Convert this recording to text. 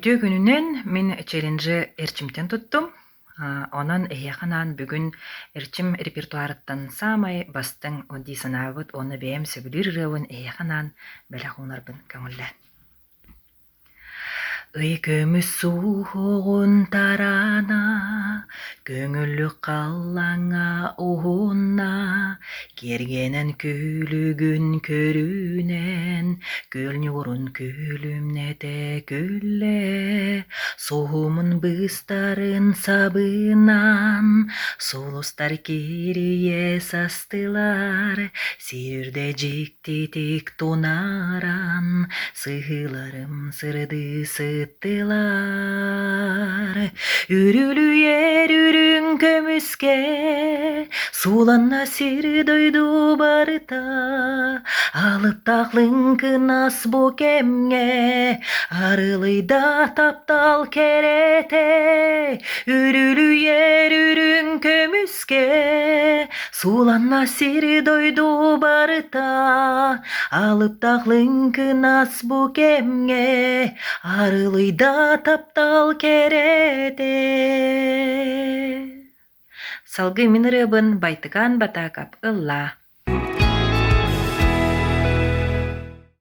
Үтө күнүнен мен челленджи эрчимтен туттум. Онон эйяханан бүгүн эрчим репертуарыттан самай бастың оди санаабыт оны бэм сөбүлүр ырыабын эйяханан бэлэхуунарбын көңүллэ. Ый көмүс суугун тарана, көңүллү қаллаңа уунна, кергенен күлүгүн көрүүнен, көлнюурун күлүмнете күлле, суумун быстарын сабынан, сулустар кирие састылар, сирде жиктитик тунаран, сыыларым сырды сыттылар. Үрүлүер үрүң көмүске, сууланна сир дойду барыта, алып тахлың кынас бу кемге, арылыйда таптал керете. Үрүлүер үрүң көмүске, сууланна сир дойду барыта, алып тахлың кынас бу кемге, арылыйда таптал керете. Салгы минырыбын байтыган батакап ылла.